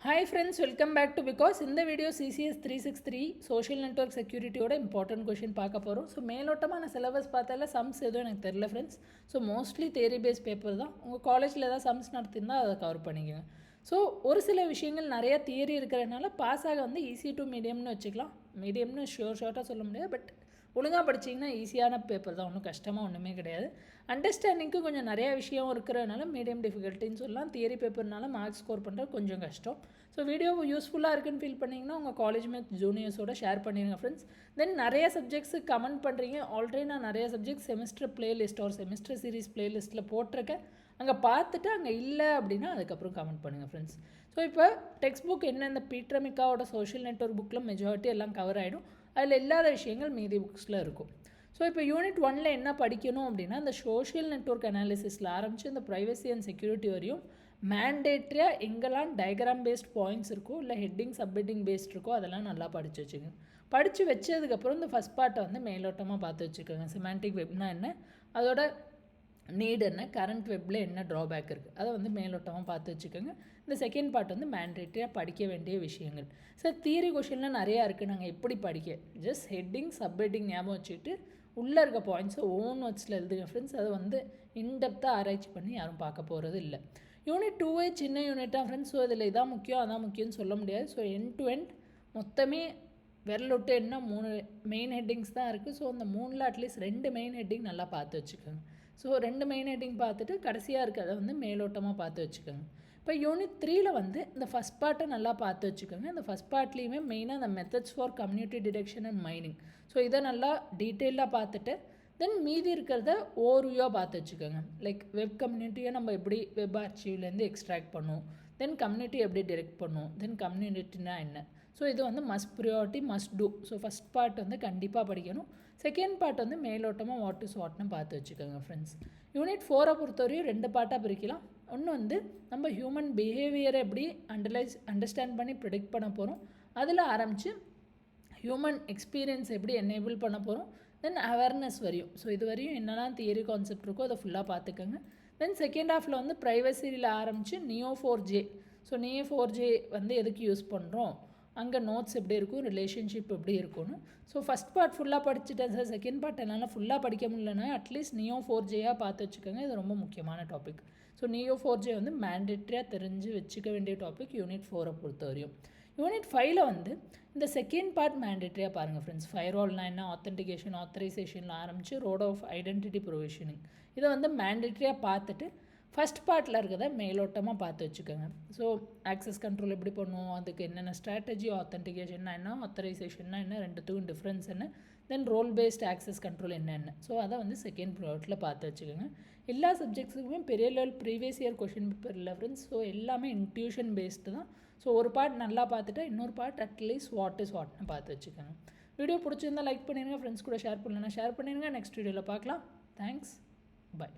Hi friends, welcome back to because in the video CCS 363 social network security ஓட important question பார்க்க போகிறோம். So மேலோட்டமான syllabus பார்த்தால sums எதுவும் எனக்கு தெரியல ஃப்ரெண்ட்ஸ். ஸோ மோஸ்ட்லி தேரி பேஸ் பேப்பர் தான். உங்கள் காலேஜில் ஏதாவது சம்ஸ் நடத்திருந்தால் அதை கவர் பண்ணிக்கோங்க. ஸோ ஒரு சில விஷயங்கள் நிறையா தியரி இருக்கிறதுனால பாஸ் ஆக வந்து ஈஸி டு மீடியம்னு வச்சுக்கலாம். மீடியம்னு ஷார்ட்டாக சொல்ல முடியாது, பட் ஒழுங்காக படிச்சிங்கன்னா ஈஸியான பேப்பர் தான், ஒன்றும் கஷ்டமாக ஒன்றுமே கிடையாது. அண்டர்ஸ்டாண்டிங்க்கு கொஞ்சம் நிறையா விஷயம் இருக்கிறதுனால மீடியம் டிஃபிகல்ட்டின்னு சொல்லலாம். தியரி பேப்பர்னால மார்க்ஸ் ஸ்கோர் பண்ணுறது கொஞ்சம் கஷ்டம். ஸோ வீடியோ யூஸ்ஃபுல்லாக இருக்குன்னு ஃபீல் பண்ணிங்கன்னா உங்கள் காலேஜ் மேத் ஜூனியர்ஸோட ஷேர் பண்ணிடுங்க ஃப்ரெண்ட்ஸ். தென் நிறைய சப்ஜெக்ட்ஸு கமெண்ட் பண்ணுறீங்க. ஆல்ரெடி நான் நிறைய சப்ஜெக்ட் செமிஸ்டர் பிளேலிஸ்ட் ஒரு செமிஸ்டர் சீரிஸ் பிளேலிஸ்ட்டில் போட்டிருக்கேன். அங்கே பார்த்துட்டு அங்கே இல்லை அப்படின்னா அதுக்கப்புறம் கமெண்ட் பண்ணுங்கள் ஃப்ரெண்ட்ஸ். ஸோ இப்போ டெக்ஸ்ட் புக் என்ன இந்த பீட்ரமிக்காவோட சோஷியல் நெட்வொர்க் புக்கில் மெஜாரிட்டி எல்லாம் கவர் ஆகிடும். அதில் இல்லாத விஷயங்கள் மீதி புக்ஸில் இருக்கும். ஸோ இப்போ யூனிட் 1ல் என்ன படிக்கணும் அப்படின்னா இந்த சோஷியல் நெட்வொர்க் அனாலிசிஸில் ஆரம்பித்து இந்த ப்ரைவசி அண்ட் செக்யூரிட்டி வரையும் மேண்டேட்ரியாக எங்கெல்லாம் டயக்ராம் பேஸ்ட் பாயிண்ட்ஸ் இருக்கோ இல்லை ஹெட்டிங் சப்ஹெட்டிங் பேஸ்ட் இருக்கோ அதெல்லாம் நல்லா படித்து வச்சுக்கோங்க. படித்து வச்சதுக்கப்புறம் இந்த ஃபஸ்ட் பார்ட்டை வந்து மேலோட்டமாக பார்த்து வச்சுக்கோங்க. சிமாண்டிக் வெப்னா என்ன, அதோட நீட் என்ன, கரண்ட் வெப்பில் என்ன ட்ராபேக் இருக்குது, அதை வந்து மேலோட்டமாக பார்த்து வச்சுக்கோங்க. இந்த செகண்ட் பார்ட் வந்து மேண்டேட்ரியாக படிக்க வேண்டிய விஷயங்கள். சார் தியரி கொஷின்லாம் நிறையா இருக்குது, நாங்கள் எப்படி படிக்க, ஜஸ்ட் ஹெட்டிங் சப்ஹெட்டிங் ஞாபகம் வச்சுக்கிட்டு உள்ளே இருக்க பாயிண்ட்ஸை ஓன் வேர்ட்ஸில் எழுதுங்க ஃப்ரெண்ட்ஸ். அதை வந்து இன்டெப்த்தாக ஆராய்ச்சி பண்ணி யாரும் பார்க்க போகிறது இல்லை. யூனிட் 2 சின்ன யூனிட்டாக ஃப்ரெண்ட்ஸ். ஸோ இதில் இதான் முக்கியம் அதான் முக்கியம்னு சொல்ல முடியாது. ஸோ எண்ட் டு எண்ட் மொத்தமே விரலொட்டு என்ன 3 மெயின் ஹெட்டிங்ஸ் தான் இருக்குது. ஸோ அந்த 3ல் அட்லீஸ்ட் 2 மெயின் ஹெட்டிங் நல்லா பார்த்து வச்சுக்கோங்க. ஸோ 2 மெயின் ஹெட்டிங் பார்த்துட்டு கடைசியாக இருக்கிறத வந்து மேலோட்டமாக பார்த்து வச்சுக்கோங்க. இப்போ யூனிட் 3ல் வந்து இந்த ஃபஸ்ட் பார்ட்டை நல்லா பார்த்து வச்சுக்கோங்க. இந்த ஃபஸ்ட் பார்ட்லேயுமே மெயினாக இந்த methods for community detection and mining. So இதை நல்லா டீட்டெயிலாக பார்த்துட்டு தென் மீதி இருக்கிறத ஓவர்வியூவாக பார்த்து வச்சுக்கோங்க. லைக் வெப் கம்யூனிட்டியை நம்ம எப்படி வெப் ஆர்ச்சிவ்லேருந்து எக்ஸ்ட்ராக்ட் பண்ணுவோம், தென் கம்யூனிட்டி எப்படி டிரெக்ட் பண்ணுவோம், தென் கம்யூனிட்டினா என்ன. ஸோ இது வந்து must priority must do. So first part வந்து கண்டிப்பாக படிக்கணும். செகண்ட் பார்ட் வந்து மேலோட்டமாக வாட் இஸ் வாட்னு பார்த்து வச்சுக்கோங்க ஃப்ரெண்ட்ஸ். யூனிட் 4 பொறுத்தவரையும் 2 பார்ட்டாக பிரிக்கலாம். ஒன்று வந்து நம்ம ஹியூமன் பிஹேவியரை எப்படி அண்டர்ஸ்டாண்ட் பண்ணி ப்ரிடிக்ட் பண்ண போகிறோம், அதில் ஆரம்பித்து ஹியூமன் எக்ஸ்பீரியன்ஸ் எப்படி எனேபிள் பண்ண போகிறோம், தென் அவேர்னஸ் வரையும். ஸோ இது வரையும் என்னெல்லாம் தியரி கான்செப்ட் இருக்கோ அதை ஃபுல்லாக பார்த்துக்கோங்க. தென் செகண்ட் ஹாஃபில் வந்து ப்ரைவசியில் ஆரம்பித்து Neo4j. ஸோ Neo4j வந்து எதுக்கு யூஸ் பண்ணுறோம், அங்கே நோட்ஸ் எப்படி இருக்கும், ரிலேஷன்ஷிப் எப்படி இருக்கும்னு. ஸோ ஃபஸ்ட் பார்ட் ஃபுல்லாக படிச்சுட்டேன் சார், செகண்ட் பார்ட் என்னால் ஃபுல்லாக படிக்க முடியலன்னா அட்லீஸ்ட் Neo4jயாக பார்த்து வச்சுக்கோங்க. இது ரொம்ப முக்கியமான டாபிக். ஸோ Neo4j வந்து மேண்டேட்ரியாக தெரிஞ்சு வச்சுக்க வேண்டிய டாபிக் யூனிட் 4 பொறுத்த வரையும். யூனிட் 5ல் வந்து இந்த செகண்ட் பார்ட் மேண்டேட்ரியாக பாருங்கள் ஃப்ரெண்ட்ஸ். ஃபயர்வால்னா என்ன, ஆத்தென்டிகேஷன் ஆத்தரைசேஷனில் ஆரம்பித்து ரோட் ஆஃப் ஐடென்டிட்டி ப்ரொவிஷனிங், இதை வந்து மேண்டேட்ரியாக பார்த்துட்டு ஃபஸ்ட் பார்ட்டில் இருக்கிறத மேலோட்டமாக பார்த்து வச்சுக்கோங்க. ஸோ ஆக்சஸ் கண்ட்ரோல் எப்படி பண்ணுவோம், அதுக்கு என்னென்ன ஸ்ட்ராட்டஜி, ஆத்தென்டிகேஷன்னா என்ன, ஆத்தரைசேஷன்னா என்ன, ரெண்டுத்துக்கும் டிஃப்ரென்ஸ் என்ன, then role based access control என்னென்ன. ஸோ அதை வந்து செகண்ட் ப்ராடக்ட்டில் பார்த்து வச்சுக்கோங்க. எல்லா சப்ஜெக்ட்ஸுக்குமே பெரிய level previous year question paper இல்லை ஃப்ரெண்ட்ஸ். ஸோ எல்லாமே இன்ட்யூஷன் பேஸ்டு தான். ஸோ ஒரு பார்ட் நல்லா பார்த்துட்டா இன்னொரு பார்ட் அட்லீஸ்ட் வாட் இஸ் வாட்னு பார்த்து வச்சுக்கோங்க. வீடியோ பிடிச்சிருந்தால் லைக் பண்ணிடுங்க, ஃப்ரெண்ட்ஸ் கூட ஷேர் பண்ணலன்னா ஷேர் பண்ணிடுங்க. நெக்ஸ்ட் வீடியோவில் பார்க்கலாம். Thanks, by.